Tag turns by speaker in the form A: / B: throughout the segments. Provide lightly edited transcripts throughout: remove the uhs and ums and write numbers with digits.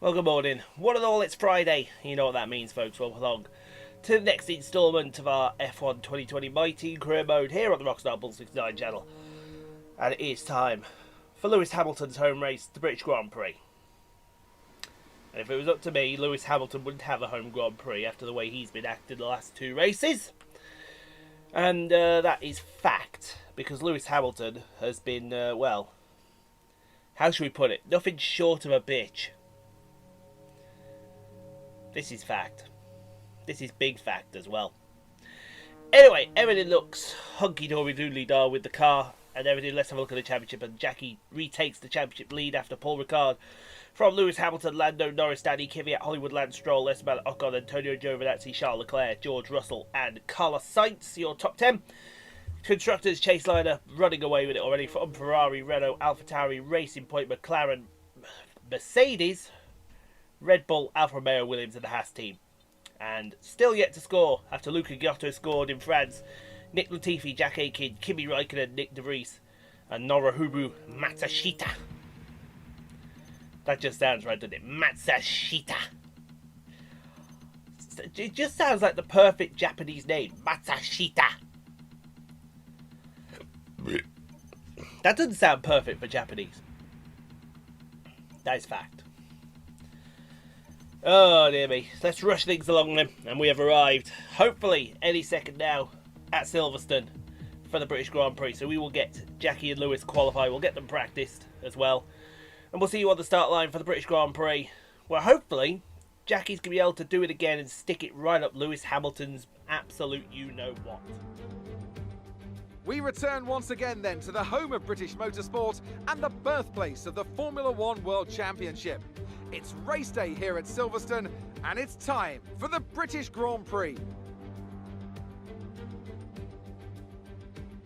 A: Well, good morning. One and all, it's Friday. You know what that means, folks. Welcome along to the next instalment of our F1 2020 My Team Career Mode here on the Rockstar Bull 69 channel. And it is time for Lewis Hamilton's home race, the British Grand Prix. And if it was up to me, Lewis Hamilton wouldn't have a home Grand Prix after the way he's been acting the last two races. And that is fact, because Lewis Hamilton has been, well, how should we put it? Nothing short of a bitch. This is fact. This is big fact as well. Anyway, everything looks hunky-dory doodly-dar with the car and everything. Let's have a look at the championship. And Jackie retakes the championship lead after Paul Ricard from Lewis Hamilton, Lando Norris, Danny Kvyat, Hollywood Lance Stroll, Esteban Ocon, Antonio Giovinazzi, Charles Leclerc, George Russell and Carlos Sainz. Your top 10. Constructors, Chaseliner running away with it already from Ferrari, Renault, AlphaTauri, Racing Point, McLaren, Mercedes, Red Bull, Alfa Romeo, Williams and the Haas team. And still yet to score after Luca Giotto scored in France. Nick Latifi, Jack Aitken, Kimi Räikkönen, Nick De Vries and Nobuhiro Matsushita. That just sounds right, doesn't it? Matsushita. It just sounds like the perfect Japanese name. Matsushita. That doesn't sound perfect for Japanese. That is fact. Oh dear me. Let's rush things along then. And we have arrived, hopefully, any second now at Silverstone for the British Grand Prix. So we will get Jackie and Lewis qualify. We'll get them practiced as well. And we'll see you on the start line for the British Grand Prix. Well, hopefully, Jackie's going to be able to do it again and stick it right up Lewis Hamilton's absolute you-know-what.
B: We return once again then to the home of British motorsport and the birthplace of the Formula One World Championship. It's race day here at Silverstone and it's time for the British Grand Prix.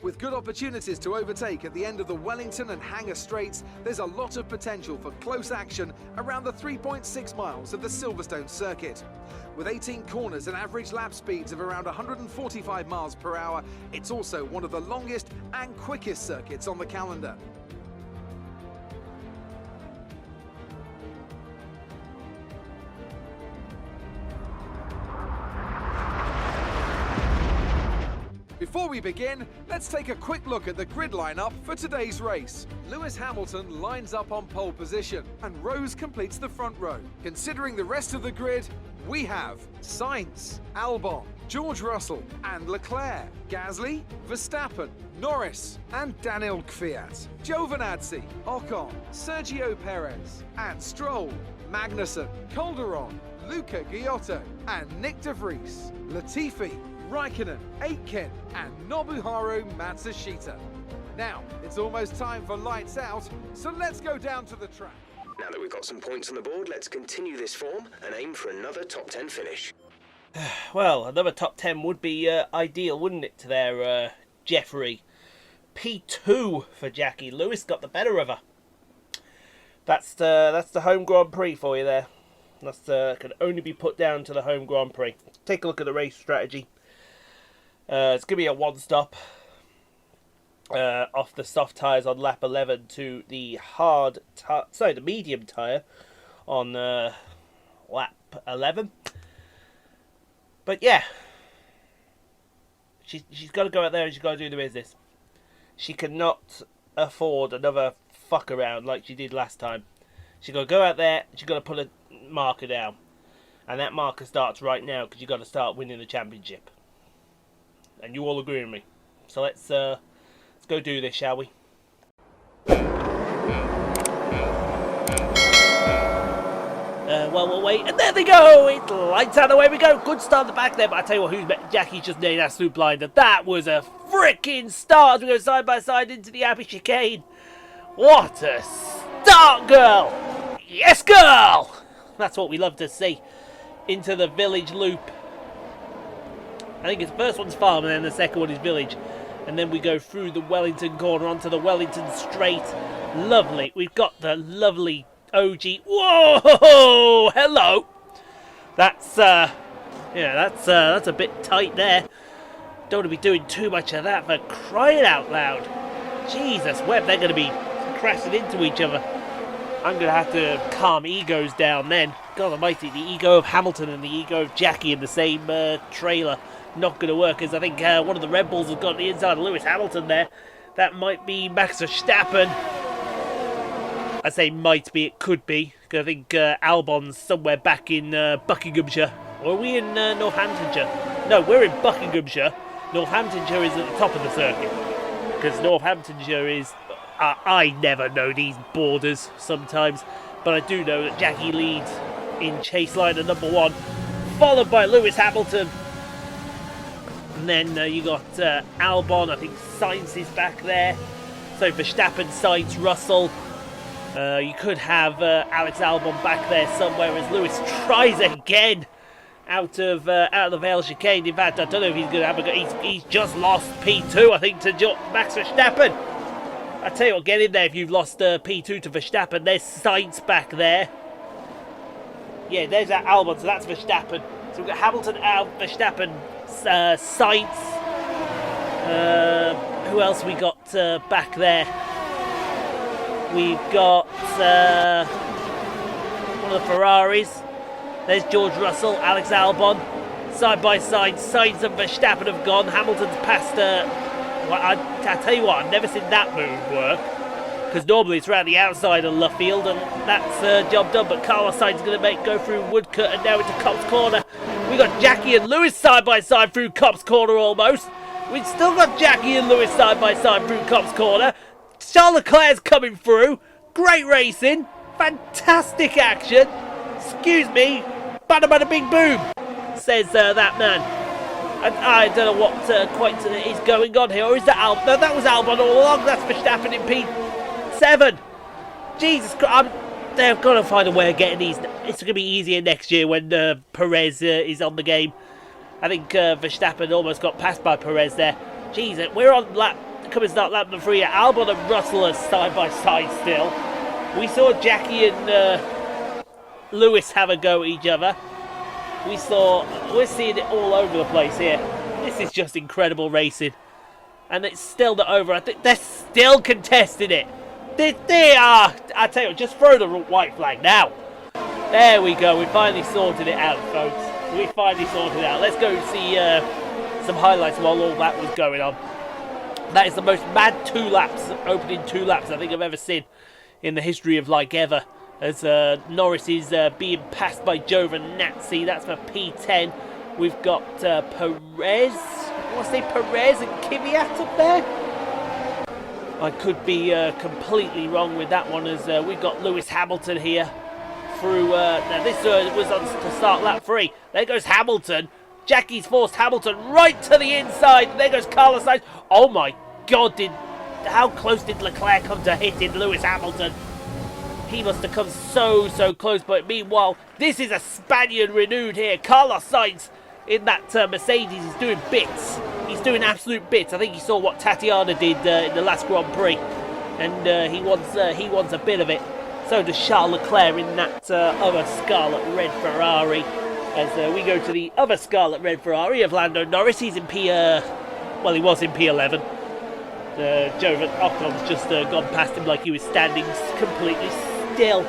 B: With good opportunities to overtake at the end of the Wellington and Hangar Straights, there's a lot of potential for close action around the 3.6 miles of the Silverstone circuit. With 18 corners and average lap speeds of around 145 miles per hour, it's also one of the longest and quickest circuits on the calendar. Before we begin, let's take a quick look at the grid lineup for today's race. Lewis Hamilton lines up on pole position and Rose completes the front row. Considering the rest of the grid, we have Sainz, Albon, George Russell and Leclerc, Gasly, Verstappen, Norris and Daniel Kvyat, Giovinazzi, Ocon, Sergio Perez and Stroll, Magnussen, Calderon, Luca Giotto and Nick De Vries, Latifi, Räikkönen, Aitken and Nobuhiro Matsushita. Now, it's almost time for lights out, so let's go down to the track.
C: Now that we've got some points on the board, let's continue this form and aim for another top 10 finish.
A: Well, another top 10 would be ideal, wouldn't it, to their Jeffrey. P2 for Jackie. Lewis got the better of her. That's the home Grand Prix for you there. That can only be put down to the home Grand Prix. Take a look at the race strategy. It's going to be a one-stop off the soft tyres on lap 11 to the the medium tyre on lap 11. But yeah, she's got to go out there and she's got to do the business. She cannot afford another fuck around like she did last time. She's got to go out there, she's got to put a marker down. And that marker starts right now because you've got to start winning the championship. And you all agree with me. So let's go do this, shall we? Well, we'll wait. And there they go! It lights out, away we go. Good start at the back there, but I tell you what, Jackie's just named that absolute blinder. That was a freaking start as we go side by side into the Abbey chicane. What a start, girl! Yes, girl! That's what we love to see. Into the village loop. I think the first one's farm and then the second one is village. And then we go through the Wellington corner onto the Wellington straight. Lovely. We've got the lovely OG. Whoa! Hello! That's that's a bit tight there. Don't want to be doing too much of that for crying out loud. Jesus, where they're going to be crashing into each other. I'm going to have to calm egos down then. God almighty, the ego of Hamilton and the ego of Jackie in the same trailer. Not going to work, as I think one of the Red Bulls has got the inside of Lewis Hamilton there. That might be Max Verstappen. I say might be, it could be. Because I think Albon's somewhere back in Buckinghamshire. Or are we in Northamptonshire? No, we're in Buckinghamshire. Northamptonshire is at the top of the circuit. Because Northamptonshire is... I never know these borders sometimes. But I do know that Jackie leads in Chaseliner number 1. Followed by Lewis Hamilton. And then you got Albon, I think Sainz is back there. So Verstappen, Sainz, Russell. You could have Alex Albon back there somewhere as Lewis tries again out of the Vale chicane. In fact, I don't know if he's going to have a go. He's just lost P2, I think, to Max Verstappen. I tell you what, get in there if you've lost P2 to Verstappen. There's Sainz back there. Yeah, there's that Albon, so that's Verstappen. So we've got Hamilton, Verstappen, Sainz. Who else we got back there? We've got one of the Ferraris. There's George Russell, Alex Albon. Side by side, Sainz and Verstappen have gone. Hamilton's passed... I tell you what, I've never seen that move work. Because normally it's around the outside of Luffield, and that's job done. But Carlos Sainz is going to go through Woodcut and now into Cops Corner. We got Jackie and Lewis side by side through Cops Corner almost. We've still got Jackie and Lewis side by side through Cops Corner. Charles Leclerc's coming through. Great racing. Fantastic action. Excuse me. Bada bada bing boom, says that man. And I don't know what quite is going on here. Or is that Albon? No, that was Albon all along. That's Verstappen in P7. Jesus Christ. They've got to find a way of getting these. It's going to be easier next year when Perez is on the game. I think Verstappen almost got passed by Perez there. Jesus, we're on lap. Coming start lap number 3. Albon and Russell are side by side still. We saw Jackie and Lewis have a go at each other. We're seeing it all over the place here. This is just incredible racing. And it's still not over. I think they're still contesting it. They are. I tell you what, just throw the white flag now. There we go. We finally sorted it out, folks. We finally sorted it out. Let's go see some highlights while all that was going on. That is the most mad 2 laps, opening 2 laps I think I've ever seen in the history of like ever. As Norris is being passed by Giovinazzi. That's for P10. We've got Perez. I want to say Perez and Kvyat up there. I could be completely wrong with that one, as we've got Lewis Hamilton here through. Now this was on to start lap 3. There goes Hamilton. Jackie's forced Hamilton right to the inside. There goes Carlos Sainz. Oh my God! How close did Leclerc come to hitting Lewis Hamilton? He must have come so close. But meanwhile, this is a Spaniard renewed here. Carlos Sainz in that Mercedes is doing bits. He's doing absolute bits. I think he saw what Tatiana did in the last Grand Prix, and he wants a bit of it. So does Charles Leclerc in that other scarlet red Ferrari. As we go to the other scarlet red Ferrari of Lando Norris. He's in he was in P11. Joe Ocon's just gone past him like he was standing completely still.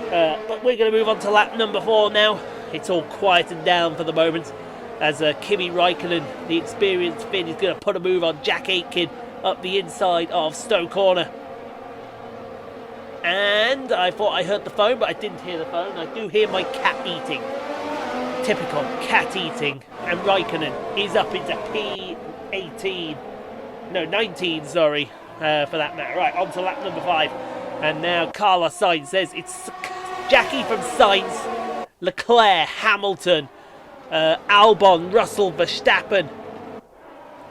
A: But we're going to move on to lap number 4 now. It's all quietened down for the moment, as Kimi Räikkönen, the experienced Finn, is going to put a move on Jack Aitken up the inside of Stowe Corner. And I thought I heard the phone, but I didn't hear the phone. I do hear my cat eating. Typical cat eating. And Räikkönen is up into P18. No, 19, sorry, for that matter. Right, on to lap number 5. And now Carlos Sainz says it's Jackie from Sainz, Leclerc, Hamilton, Albon, Russell, Verstappen,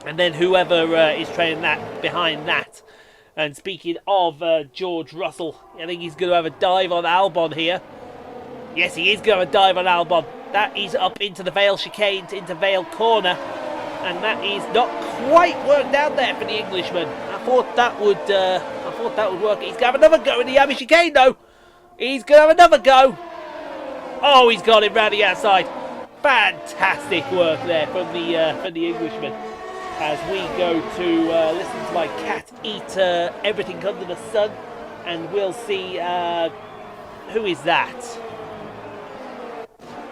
A: and then whoever is trailing that behind that. And speaking of George Russell, I think he's going to have a dive on Albon here. Yes, he is going to dive on Albon. That is up into the Vale chicane, into Vale Corner. And that is not quite worked out there for the Englishman. I thought that would work. He's going to have another go in the Abbey chicane, though. He's going to have another go. Oh, he's got him round the outside. Fantastic work there from the Englishman. As we go to listen to my cat eat everything under the sun, and we'll see Who is that?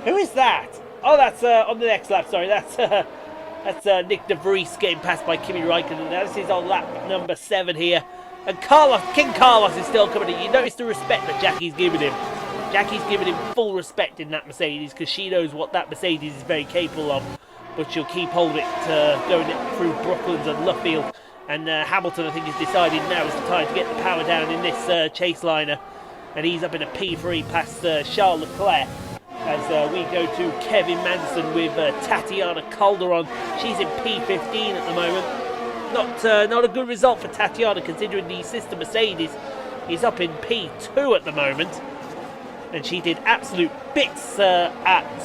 A: Who is that? Oh, that's on the next lap. Sorry, that's Nick De Vries getting passed by Kimi Räikkönen. Now this is on lap number 7 here, and King Carlos is still coming in. You notice the respect that Jackie's giving him. Jackie's giving him full respect in that Mercedes because she knows what that Mercedes is very capable of. But she'll keep holding it going through Brooklands and Luffield. And Hamilton, I think, has decided now is the time to get the power down in this Chaseliner. And he's up in a P3 past Charles Leclerc. As we go to Kevin Magnussen with Tatiana Calderon. She's in P15 at the moment. Not a good result for Tatiana considering the sister Mercedes is up in P2 at the moment. And she did absolute bits at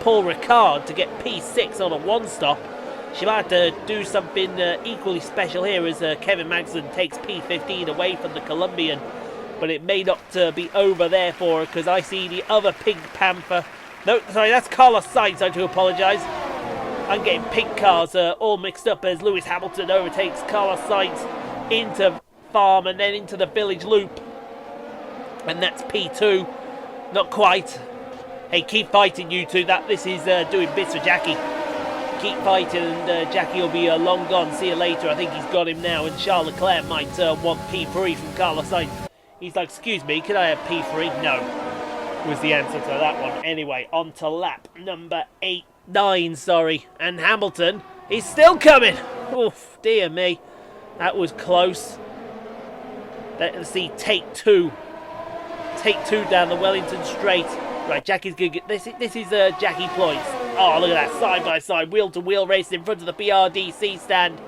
A: Paul Ricard to get P6 on a one-stop. She might have to do something equally special here as Kevin Magnussen takes P15 away from the Colombian. But it may not be over there for her because I see the other Pink Panther. No, sorry, that's Carlos Sainz. I do apologise. I'm getting pink cars all mixed up as Lewis Hamilton overtakes Carlos Sainz into Farm and then into the village loop. And that's P2. Not quite. Hey, keep fighting, you two. This is doing bits for Jackie. Keep fighting and Jackie will be long gone. See you later. I think he's got him now. And Charles Leclerc might want P3 from Carlos Sainz. He's like, excuse me, can I have P3? No, was the answer to that one. Anyway, on to lap number 9, sorry. And Hamilton is still coming. Oof, dear me. That was close. Let's see, take 2. Take 2 down the Wellington Straight. Right, Jackie's going to get... This is Jackie Ployce. Oh, look at that, side-by-side, wheel-to-wheel race in front of the BRDC stand.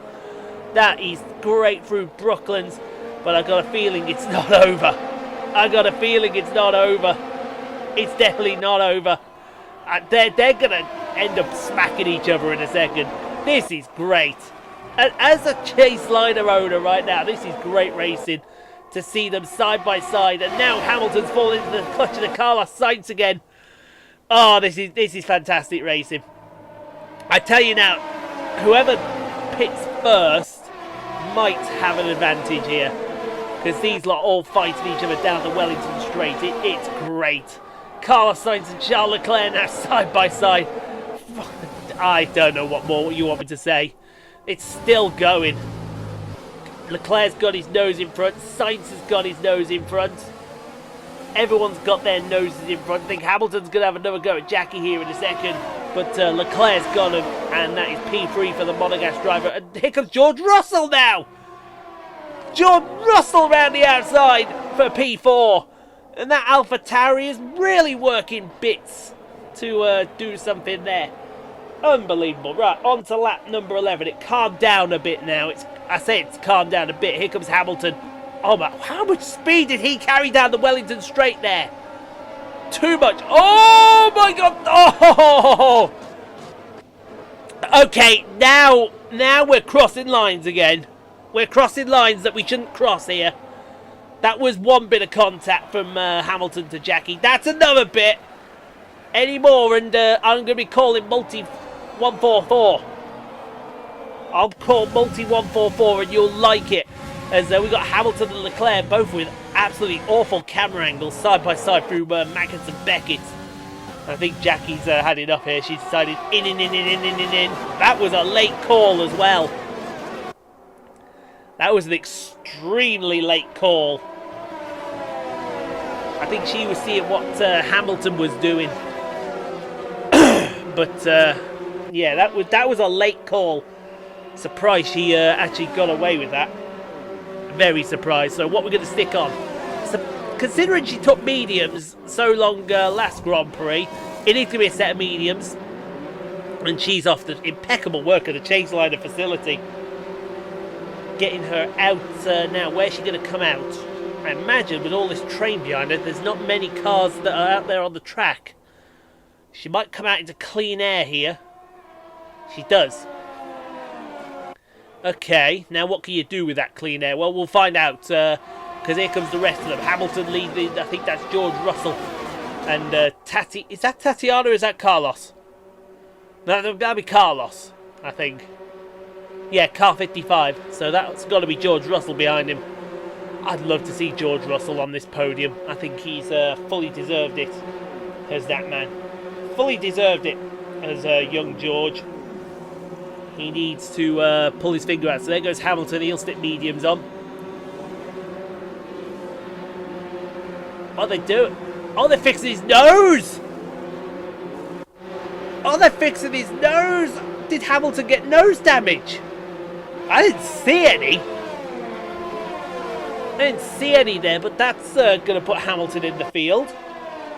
A: That is great through Brooklands. But I've got a feeling it's not over. I've got a feeling it's not over. It's definitely not over. They're going to end up smacking each other in a second. This is great. And as a Chaseliner owner right now, this is great racing to see them side by side. And now Hamilton's falling into the clutch of the Carlos Sainz again. Oh, this is fantastic racing. I tell you now, whoever pits first might have an advantage here. Because these lot all fighting each other down the Wellington Straight. It's great. Carlos Sainz and Charles Leclerc now side by side. I don't know what more you want me to say. It's still going. Leclerc's got his nose in front. Sainz has got his nose in front. Everyone's got their noses in front. I think Hamilton's going to have another go at Jackie here in a second. But Leclerc's got him. And that is P3 for the Monegasque driver. And here comes George Russell now. George Russell round the outside for P4. And that AlphaTauri is really working bits to do something there. Unbelievable. Right, on to lap number 11. It calmed down a bit now. I say it's calmed down a bit. Here comes Hamilton. Oh my, how much speed did he carry down the Wellington Straight there? Too much. Oh my God. Oh! Okay, now we're crossing lines again. We're crossing lines that we shouldn't cross here. That was one bit of contact from Hamilton to Jackie. That's another bit. Any more and I'm going to be calling multi 144. I'll call multi 144 and you'll like it. As we got Hamilton and Leclerc both with absolutely awful camera angles side by side through Maggotts and Beckett. I think Jackie's had enough here. She's decided in. That was a late call as well. That was an extremely late call. I think she was seeing what Hamilton was doing. But yeah, that was a late call. Surprised she actually got away with that. Very surprised. So what we're going to stick on. So, considering she took mediums so long last Grand Prix, it needs to be a set of mediums. And she's off the impeccable work at the Chaseliner facility. Getting her out now. Where's she going to come out? I imagine with all this train behind her, there's not many cars that are out there on the track. She might come out into clean air here. She does. Okay, now what can you do with that clean air? Well, we'll find out, because here comes the rest of them. Hamilton leading, I think that's George Russell. And is that Tatiana or is that Carlos? No, that'll be Carlos, I think. Yeah, car 55, so that's got to be George Russell behind him. I'd love to see George Russell on this podium. I think he's fully deserved it as that man. Fully deserved it as young George. He needs to pull his finger out. So there goes Hamilton. He'll stick mediums on. What are they doing? Oh, they're fixing his nose! Oh, they're fixing his nose! Did Hamilton get nose damage? I didn't see any. I didn't see any there, but that's going to put Hamilton in the field.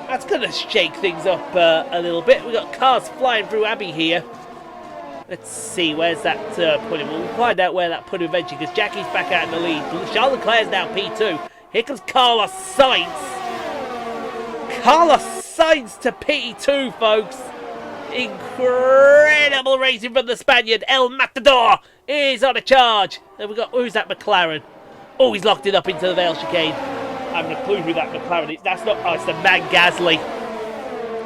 A: That's going to shake things up a little bit. We've got cars flying through Abbey here. Let's see, where's that put him? We'll find out where that put him eventually, because Jackie's back out in the lead. Charles Leclerc's now P2. Here comes Carlos Sainz. Carlos Sainz to P2, folks. Incredible racing from the Spaniard. El Matador is on a charge. Then we got, who's that McLaren? Oh, he's locked it up into the Vale chicane. I haven't a clue who that McLaren is. That's not, oh, it's the man Gasly.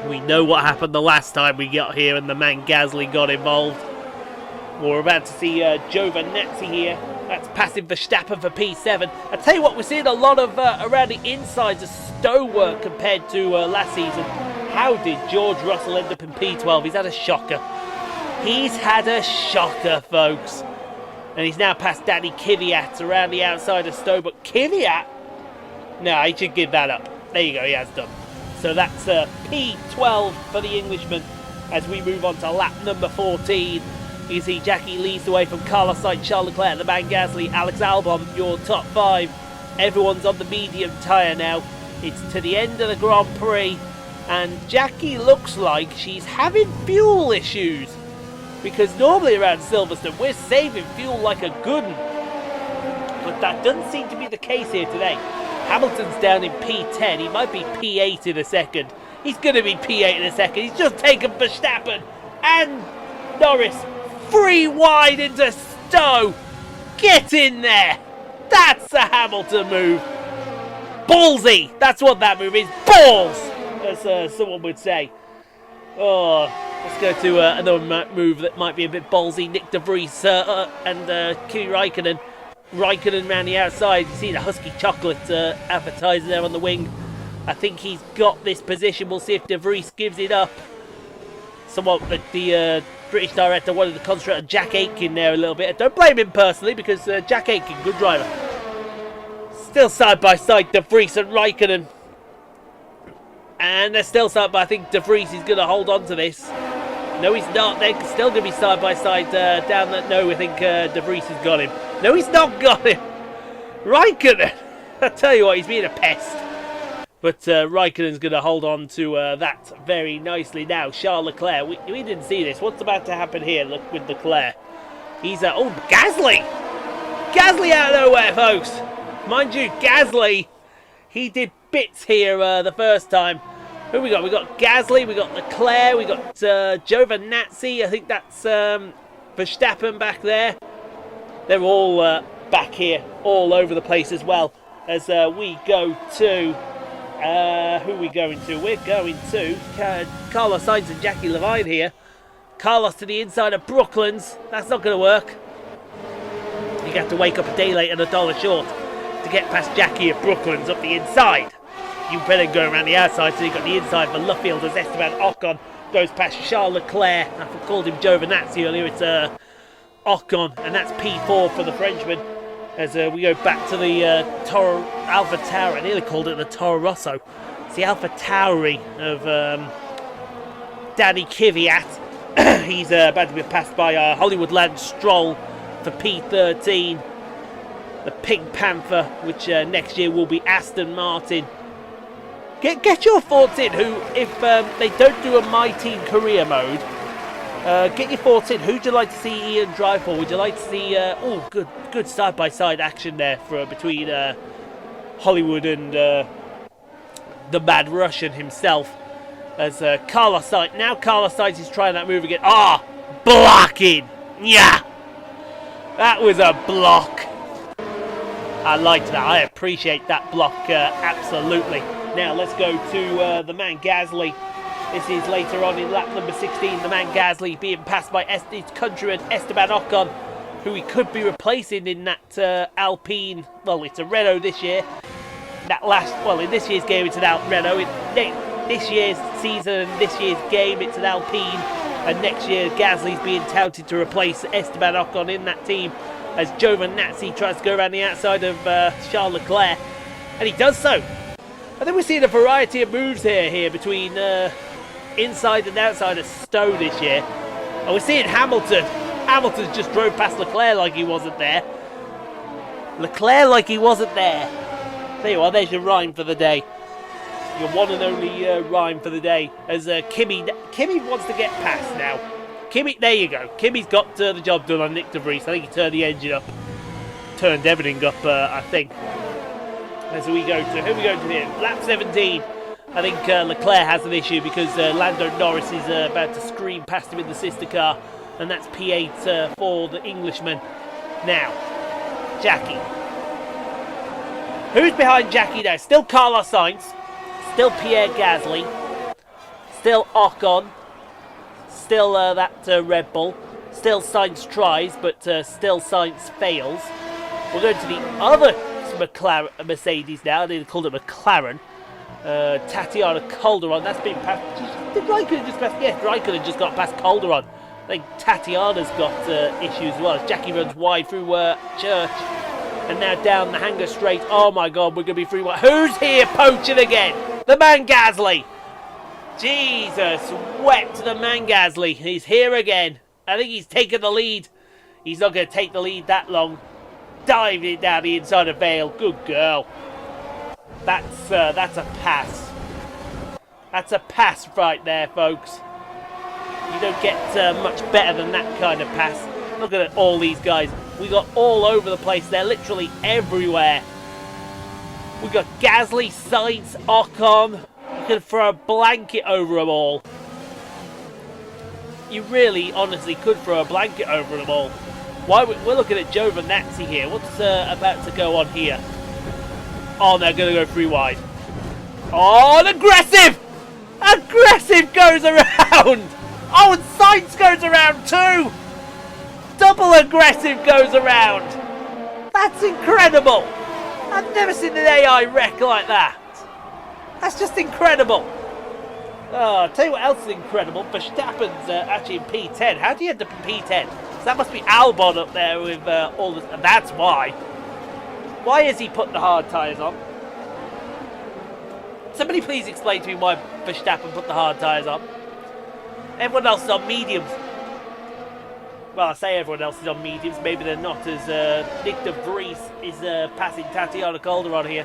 A: We know what happened the last time we got here and the man Gasly got involved. We're about to see Giovinazzi here. That's passing Verstappen for P7. I tell you what, we're seeing a lot of around the insides of Stowe work compared to last season. How did George Russell end up in P12? He's had a shocker. He's had a shocker, folks. And he's now passed Danny Kvyat around the outside of Stowe. But Kvyat? No, he should give that up. There you go, he has done. So that's P12 for the Englishman as we move on to lap number 14. You see Jackie leads the way from Carlos Sainz, Charles Leclerc, the man Gasly, Alex Albon, your top 5. Everyone's on the medium tyre now. It's to the end of the Grand Prix. And Jackie looks like she's having fuel issues. Because normally around Silverstone, we're saving fuel like a good one. But that doesn't seem to be the case here today. Hamilton's down in P10. He might be P8 in a second. He's going to be P8 in a second. He's just taken Verstappen and Norris 3 wide into Stowe. Get in there. That's a Hamilton move. Ballsy. That's what that move is. Balls, as someone would say. Oh, let's go to another move that might be a bit ballsy. Nick De Vries and Kimi Räikkönen. Räikkönen around the outside. You see the Husky Chocolate advertising there on the wing. I think he's got this position. We'll see if De Vries gives it up. Somewhat the British director wanted to concentrate on Jack Aitken there a little bit. Don't blame him personally, because Jack Aitken, good driver. Still side by side, De Vries and Räikkönen. And they're still side by, I think De Vries is going to hold on to this. No, he's not. They're still going to be side by side down that. No, I think De Vries has got him. No, he's not got him. Räikkönen. I tell you what, he's being a pest. But Räikkönen's going to hold on to that very nicely now. Charles Leclerc, we didn't see this. What's about to happen here? Look with Leclerc. He's oh, Gasly! Gasly out of nowhere, folks. Mind you, Gasly, he did bits here the first time. Who we got? We got Gasly, we got Leclerc, we got Giovinazzi. I think that's Verstappen back there. They're all back here, all over the place as well. As we go to... who are we going to? We're going to Carlos Sainz and Jackie Levine here. Carlos to the inside of Brooklands. That's not going to work. You have to wake up a day late and $1 short to get past Jackie at Brooklands up the inside. You better go around the outside, so you've got the inside for Luffield as Esteban Ocon goes past Charles Leclerc. I called him Giovinazzi earlier. It's Ocon, and that's P4 for the Frenchman. As we go back to the Alpha Tauri. I nearly called it the Toro Rosso. It's the Alpha Tauri of Danny Kvyat. He's about to be passed by Hollywood Lance Stroll for P13. The Pink Panther, which next year will be Aston Martin. Get your thoughts in. Who, if they don't do a My Team career mode, get your thoughts in. Who'd you like to see Ian drive for? Would you like to see... oh, good side-by-side action there between Hollywood and the Mad Russian himself. As Carlos Sainz... Now Carlos Sainz is trying that move again. Ah! Blocking! Yeah! That was a block. I liked that. I appreciate that block absolutely. Now let's go to the man Gasly. This is later on in lap number 16. The man Gasly being passed by his countryman Esteban Ocon. who he could be replacing in that Alpine. Well, it's a Renault this year. In this year's game, it's an Renault. This year's season, this year's game, it's an Alpine. And next year, Gasly's being touted to replace Esteban Ocon in that team as Giovinazzi tries to go around the outside of Charles Leclerc. And he does so. And then we're seeing a variety of moves here between inside and outside of Stowe this year. And we're seeing Hamilton. Hamilton just drove past Leclerc like he wasn't there. Leclerc like he wasn't there. There you are, there's your rhyme for the day. Your one and only rhyme for the day. As Kimi wants to get past now. There you go. Kimi's got the job done on Nick de Vries. I think he turned the engine up. Turned everything up, I think. As we go to, who are we going to here? Lap 17. I think Leclerc has an issue because Lando Norris is about to scream past him in the sister car. And that's P8 for the Englishman. Now, Jackie. Who's behind Jackie now? Still Carlos Sainz. Still Pierre Gasly. Still Ocon. Still that Red Bull. Still Sainz tries, but still Sainz fails. We're going to the other Mercedes now. They called it McLaren. Tatiana Calderon. That's been passed. Did Raikkonen just pass? Yes, Raikkonen just got past Calderon. I think Tatiana's got issues as well. As Jackie runs wide through Church. And now down the Hanger Straight. Oh my God, we're going to be free. Who's here poaching again? The man Gasly. Jesus, wept the man Gasly. He's here again. I think he's taken the lead. He's not going to take the lead that long. Dived it down the inside of Vale. Good girl. That's a pass. That's a pass right there, folks. You don't get much better than that kind of pass. Look at all these guys. We got all over the place. They're literally everywhere. We got Gasly, Sainz, Ocon. You can throw a blanket over them all. You really, honestly, could throw a blanket over them all. We're looking at Giovinazzi here. What's about to go on here? Oh, they're going to go free wide. Oh, and aggressive! Aggressive goes around! Oh, and Sainz goes around too! Double aggressive goes around! That's incredible! I've never seen an AI wreck like that. That's just incredible. Oh, I'll tell you what else is incredible. Verstappen's actually in P10. How do you end up in P10? So that must be Albon up there with all this. And that's why. Why has he put the hard tyres on? Somebody please explain to me why Verstappen put the hard tyres on. Everyone else is on mediums. Well, I say everyone else is on mediums. Maybe they're not, as Nick de Vries is passing Tatiana Calderon here.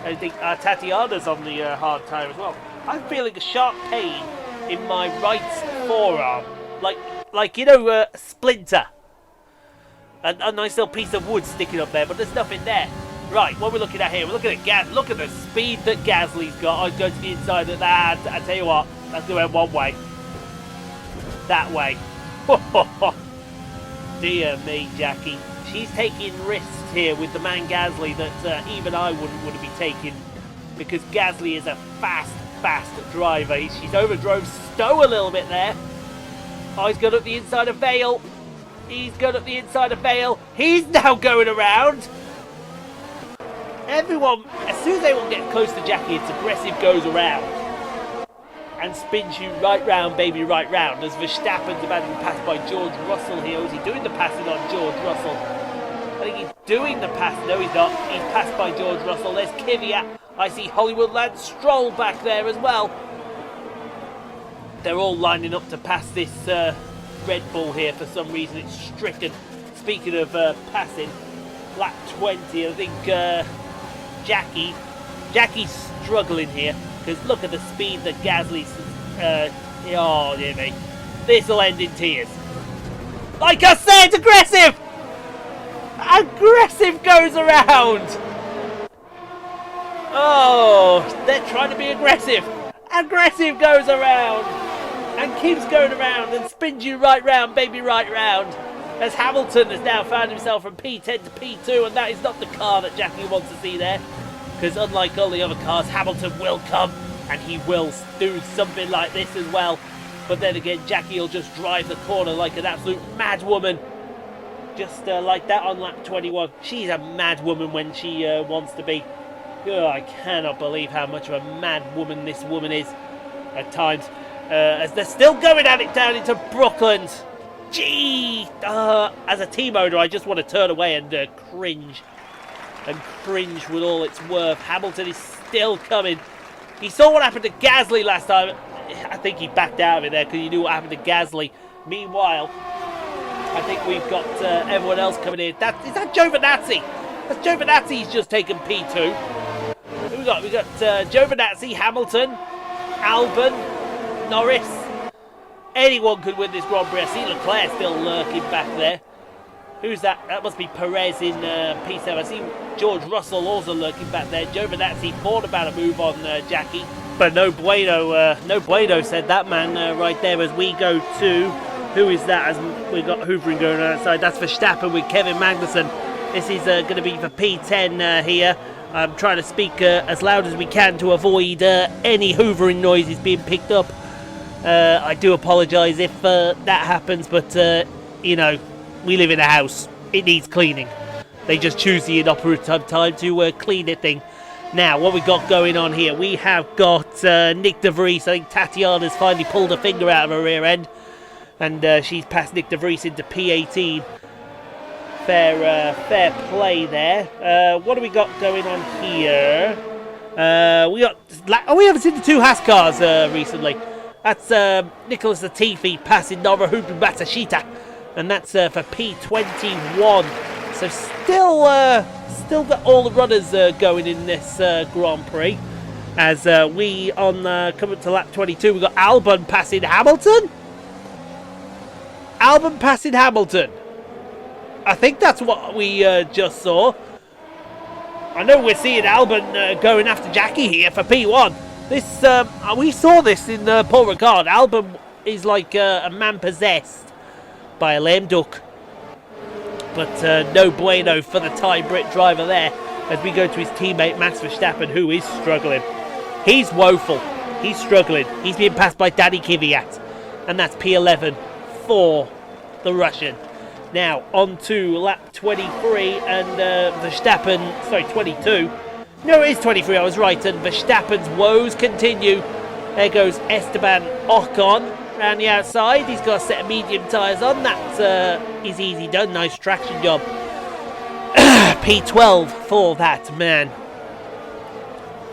A: I think Tatiana's on the hard tyre as well. I'm feeling a sharp pain in my right forearm. Like you know, a splinter. A nice little piece of wood sticking up there, but there's nothing there. Right, what we're looking at here, we're looking at look at the speed that Gasly's got. I'd go to the inside of that. I tell you what, that's going to go one way. That way. Dear me, Jackie. She's taking risks here with the man Gasly that even I wouldn't be taking, because Gasly is a fast driver. She's overdrove Stowe a little bit there. Oh, he's going up the inside of Vale. He's going up the inside of Vale. He's now going around. Everyone, as soon as they will get close to Jackie, it's aggressive goes around and spins you right round, baby, right round. As Verstappen's about to be passed by George Russell here. Is he doing the passing on George Russell? I think he's doing the pass. No, he's not. He's passed by George Russell. There's Kvyat. I see Hollywood Lance Stroll back there as well. They're all lining up to pass this Red Bull here for some reason. It's stricken. Speaking of passing, lap 20, I think Jackie's struggling here, because look at the speed that Gasly's oh dear me, this will end in tears. Like I said, aggressive goes around. Oh, they're trying to be aggressive goes around and keeps going around and spins you right round, baby, right round. As Hamilton has now found himself from P10 to P2, and that is not the car that Jackie wants to see there. Because unlike all the other cars, Hamilton will come and he will do something like this as well. But then again, Jackie will just drive the corner like an absolute mad woman. just like that on lap 21. She's a mad woman when she wants to be. Oh, I cannot believe how much of a mad woman this woman is at times. As they're still going at it down into Brooklands. Gee! As a team owner, I just want to turn away and cringe. And cringe with all it's worth. Hamilton is still coming. He saw what happened to Gasly last time. I think he backed out of it there because he knew what happened to Gasly. Meanwhile, I think we've got everyone else coming in. Is that Giovinazzi? That's Giovinazzi. He's just taken P2. Who we got? We got Giovinazzi, Hamilton, Albon, Norris. Anyone could win this Grand Prix. I see Leclerc still lurking back there. Who's that? That must be Perez in P7. I see George Russell also lurking back there. Giovinazzi thought about a move on Jackie. But no bueno. No bueno, said that man right there as we go to... Who is that? As we've got hoovering going on outside. That's Verstappen with Kevin Magnussen. This is going to be for P10 here. I'm trying to speak as loud as we can to avoid any hoovering noises being picked up. I do apologise if that happens, but you know, we live in a house. It needs cleaning. They just choose the inoperative time to clean it thing. Now, what we got going on here? We have got Nick De Vries. I think Tatiana's finally pulled her finger out of her rear end. And she's passed Nick De Vries into P18. Fair play there. What do we got going on here? We haven't seen the two Haas cars recently. That's Nicholas Latifi passing Nobuhiro Matsushita, and that's for P21. So still got all the runners going in this Grand Prix. As we on coming to lap 22, we got Albon passing Hamilton. Albon passing Hamilton. I think that's what we just saw. I know we're seeing Albon going after Jackie here for P1. This we saw this in Paul Ricard. Albon is like a man possessed by a lame duck. But no bueno for the Thai Brit driver there as we go to his teammate Max Verstappen, who is struggling. He's woeful. He's struggling. He's being passed by Danny Kvyat. And that's P11 for the Russian. Now, on to lap 23 and Verstappen, sorry, 22. No, it is 23, I was right. And Verstappen's woes continue. There goes Esteban Ocon around the outside. He's got a set of medium tyres on. That is easy done. Nice traction job. P12 for that man.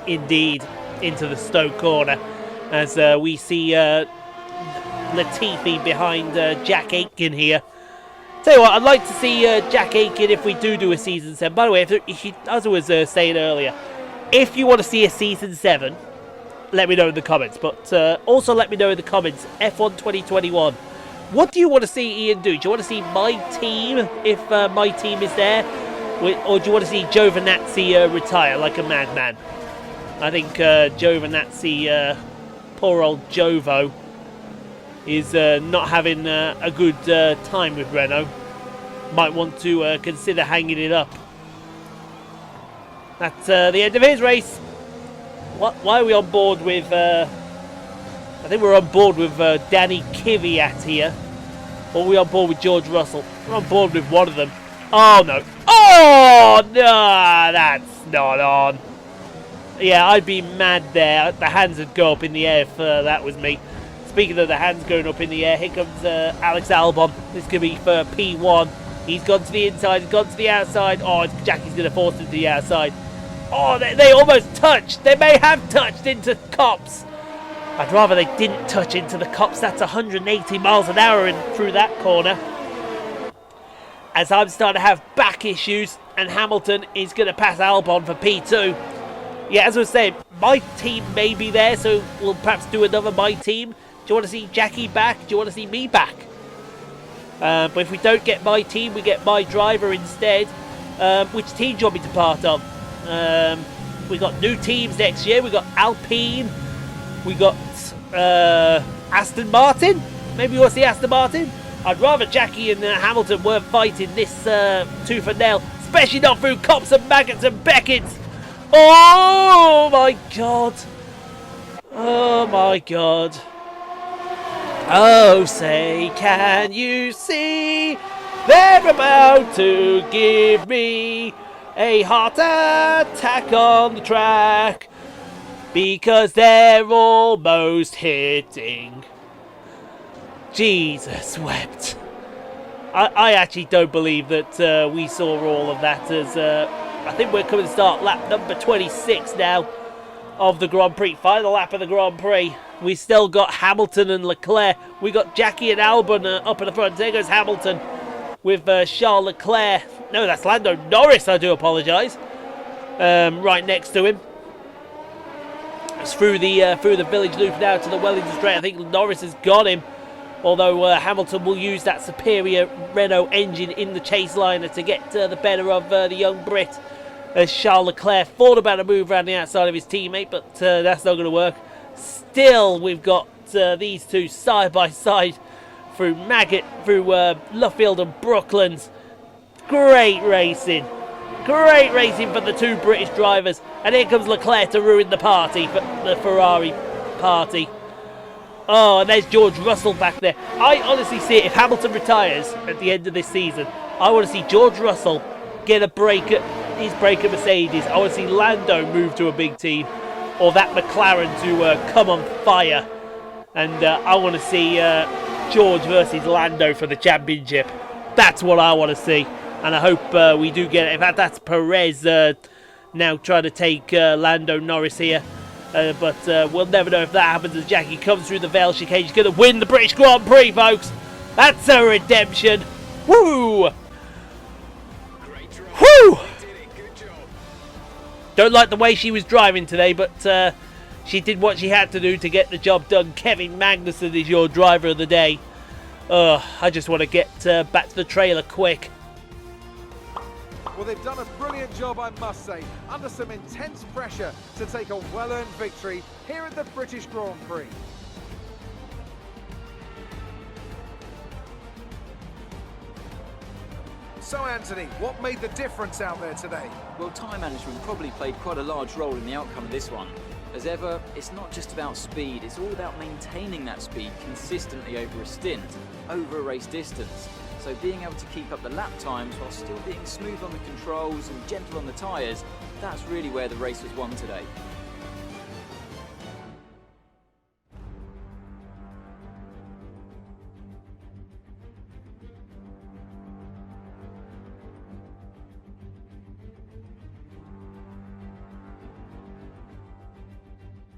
A: Indeed, into the Stoke corner. As we see Latifi behind Jack Aitken here. Tell you what, I'd like to see Jack Aitken if we do a Season 7. By the way, as I was saying earlier, if you want to see a Season 7, let me know in the comments. But also let me know in the comments, F1 2021. What do you want to see Ian do? Do you want to see my team, if my team is there? Or do you want to see Giovinazzi retire like a madman? I think Giovinazzi, poor old Jovo, is not having a good time with Renault. Might want to consider hanging it up. That's the end of his race. Why are we on board with... I think we're on board with Danny Kvyat here. Or are we on board with George Russell? We're on board with one of them. Oh, no. Oh, no, that's not on. Yeah, I'd be mad there. The hands would go up in the air if that was me. Speaking of the hands going up in the air, here comes Alex Albon. This could be for P1. He's gone to the inside, he's gone to the outside. Oh, Jackie's going to force him to the outside. Oh, they almost touched. They may have touched into Copse. I'd rather they didn't touch into the Copse. That's 180 miles an hour through that corner. As I'm starting to have back issues, and Hamilton is going to pass Albon for P2. Yeah, as I was saying, my team may be there, so we'll perhaps do another my team. Do you want to see Jackie back? Do you want to see me back? But if we don't get my team, we get my driver instead. Which team do you want me to part of? We got new teams next year. We got Alpine. We got Aston Martin. Maybe you want to see Aston Martin? I'd rather Jackie and Hamilton weren't fighting this tooth and nail, especially not through Copse and Maggots and Beckett's. Oh my god. Oh my god. Oh, say, can you see They're about to give me a heart attack on the track because they're almost hitting. Jesus wept. I actually don't believe that we saw all of that, as I think we're coming to start lap number 26 now of the Grand Prix. Final lap of the Grand Prix. We still got Hamilton and Leclerc. We got Jackie and Albon up in the front. There goes Hamilton with Charles Leclerc. No, that's Lando Norris, I do apologise. Right next to him. It's through the village loop now to the Wellington Straight. I think Norris has got him. Although Hamilton will use that superior Renault engine in the Chaseliner to get the better of the young Brit. As Charles Leclerc thought about a move around the outside of his teammate, but that's not going to work. Still, we've got these two side by side through Maggot, through Luffield and Brooklands. Great racing. Great racing for the two British drivers. And here comes Leclerc to ruin the party, for the Ferrari party. Oh, and there's George Russell back there. I honestly see it. If Hamilton retires at the end of this season, I want to see George Russell get a break at his break at Mercedes. I want to see Lando move to a big team, or that McLaren to come on fire. And I want to see George versus Lando for the championship. That's what I want to see. And I hope we do get it. In fact, that's Perez now trying to take Lando Norris here. But we'll never know if that happens as Jackie comes through the Vale chicane. He's going to win the British Grand Prix, folks. That's a redemption. Woo! Woo! Don't like the way she was driving today, but she did what she had to do to get the job done. Kevin Magnussen is your driver of the day. I just want to get back to the trailer quick.
B: Well, they've done a brilliant job, I must say, under some intense pressure to take a well-earned victory here at the British Grand Prix. So, Anthony, what made the difference out there today?
D: Well, time management probably played quite a large role in the outcome of this one. As ever, it's not just about speed, it's all about maintaining that speed consistently over a stint, over a race distance. So being able to keep up the lap times while still being smooth on the controls and gentle on the tyres, that's really where the race was won today.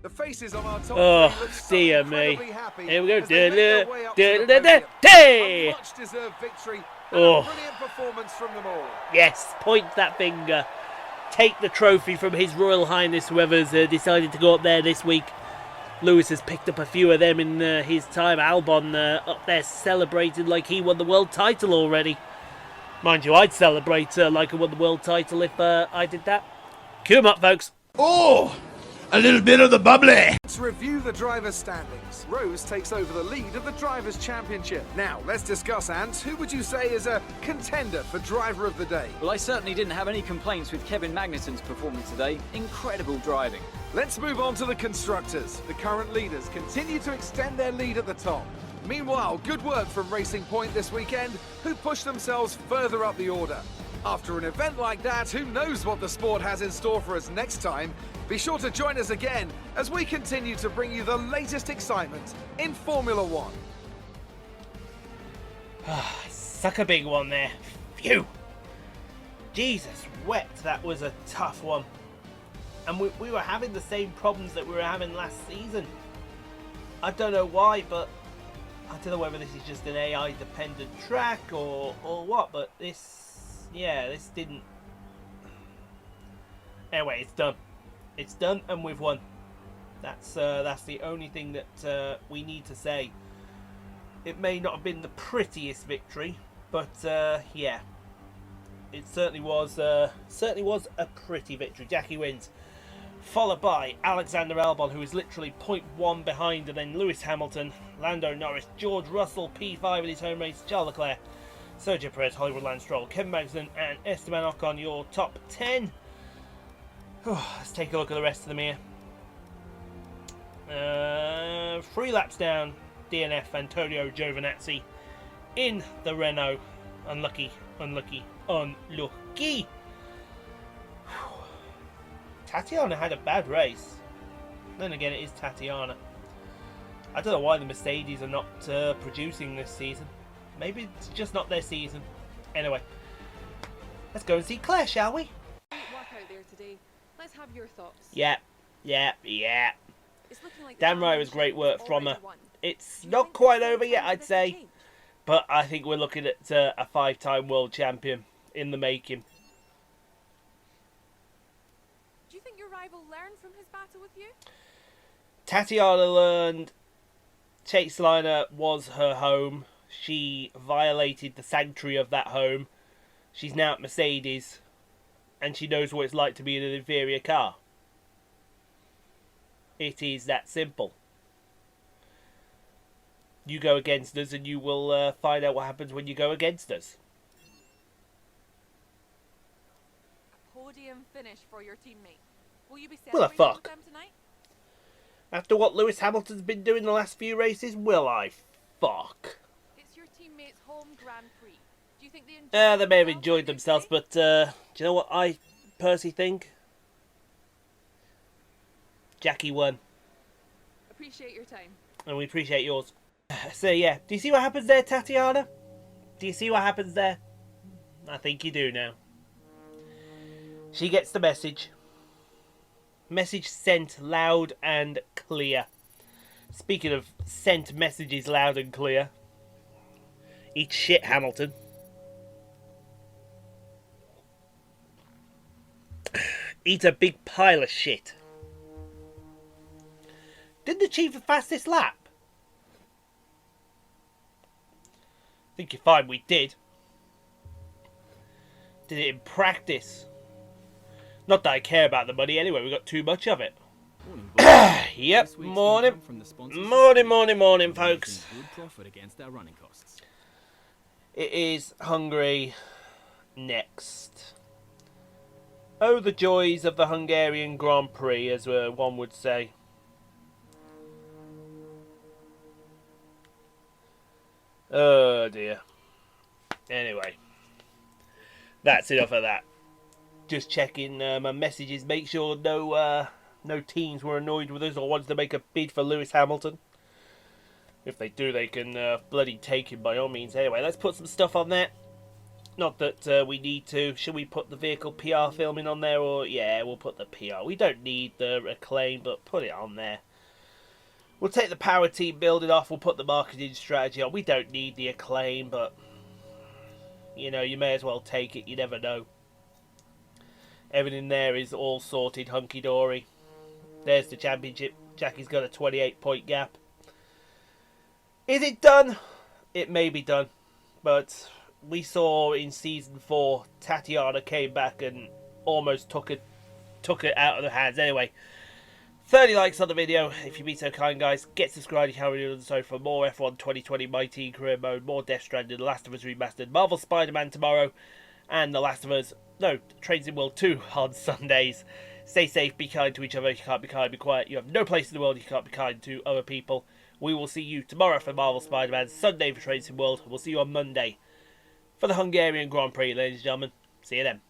B: The faces on our top
A: Oh, dear me. Here we go.
B: Much deserved victory and a brilliant performance from them all.
A: Yes, point that finger. Take the trophy from His Royal Highness, whoever's decided to go up there this week. Lewis has picked up a few of them in his time. Albon up there celebrating like he won the world title already. Mind you, I'd celebrate like I won the world title if I did that. Cue 'em up, folks.
E: Oh! A little bit of the bubbly.
B: Let's review the drivers' standings. Rose takes over the lead of the Drivers' Championship. Now, let's discuss, Ant. Who would you say is a contender for Driver of the Day?
D: Well, I certainly didn't have any complaints with Kevin Magnussen's performance today. Incredible driving.
B: Let's move on to the Constructors. The current leaders continue to extend their lead at the top. Meanwhile, good work from Racing Point this weekend, who pushed themselves further up the order. After an event like that, who knows what the sport has in store for us next time? Be sure to join us again as we continue to bring you the latest excitement in Formula One.
A: Suck a big one there. Phew. Jesus wept, that was a tough one. And we were having the same problems that we were having last season. I don't know why, but I don't know whether this is just an AI dependent track or what, but this didn't. Anyway, it's done. It's done and we've won. That's the only thing that we need to say. It may not have been the prettiest victory, but yeah, it certainly was a pretty victory. Jackie wins, followed by Alexander Albon, who is literally 0.1 behind, and then Lewis Hamilton, Lando Norris, George Russell P5 in his home race, Charles Leclerc, Sergio Perez, Hollywood Lance Stroll, Kevin Magnussen, and Esteban Ocon, your top 10. Let's take a look at the rest of them here. 3 laps down, DNF Antonio Giovinazzi in the Renault. Unlucky, unlucky, unlucky. Tatiana had a bad race. Then again, it is Tatiana. I don't know why the Mercedes are not producing this season. Maybe it's just not their season. Anyway, let's go and see Claire, shall we?
F: Great work out there today. Let's have your thoughts.
A: Yeah.
F: It's looking like
A: Damn right, it was great work from her. It's not quite over yet, I'd say. But I think we're looking at a 5-time world champion in the making.
F: Do you think your rival learned from his battle with you?
A: Tatiana learned Chaseliner was her home. She violated the sanctuary of that home. She's now at Mercedes. And she knows what it's like to be in an inferior car. It is that simple. You go against us and you will find out what happens when you go against us.
F: A podium finish for your teammate. Will you be
A: Will I
F: celebrating
A: fuck?
F: with them tonight?
A: After what Lewis Hamilton's been doing the last few races, will I fuck?
F: It's your teammate's home Grand Prix. Do you think they enjoyed
A: They may have
F: themselves
A: enjoyed
F: out there
A: themselves,
F: today?
A: but do you know what I personally think? Jackie won,
F: Appreciate your time.
A: and we appreciate yours. So yeah, do you see what happens there, Tatiana? Do you see what happens there? I think you do now. She gets the message. Message sent loud and clear. Speaking of sent messages loud and clear. Eat shit, Hamilton. Eat a big pile of shit. Didn't achieve the fastest lap. I think you're fine, we did. Did it in practice. Not that I care about the money anyway, we got too much of it. Yep, morning. Morning, folks.
G: Good profit against our running costs.
A: It is Hungary next. Oh, the joys of the Hungarian Grand Prix, as one would say. Oh dear. Anyway, that's enough of that. Just checking my messages. Make sure no teams were annoyed with us or wanted to make a bid for Lewis Hamilton. If they do, they can bloody take him by all means. Anyway, let's put some stuff on there. Not that we need to. Should we put the vehicle PR filming on there? Or yeah, we'll put the PR. We don't need the acclaim, but put it on there. We'll take the power team building off. We'll put the marketing strategy on. We don't need the acclaim, but you know, you may as well take it. You never know. Everything there is all sorted, hunky-dory. There's the championship. Jackie's got a 28-point gap. Is it done? It may be done. But we saw in Season 4, Tatiana came back and almost took it out of the hands. Anyway, 30 likes on the video, if you'd be so kind, guys. Get subscribed if you haven't done so for more F1 2020 Mighty Career Mode, more Death Stranding, The Last of Us Remastered, Marvel Spider-Man tomorrow, and The Last of Us, Trains in World 2 on Sundays. Stay safe, be kind to each other. You can't be kind, be quiet. You have no place in the world you can't be kind to other people. We will see you tomorrow for Marvel Spider-Man, Sunday for Trains in World. We'll see you on Monday for the Hungarian Grand Prix, ladies and gentlemen. See you then.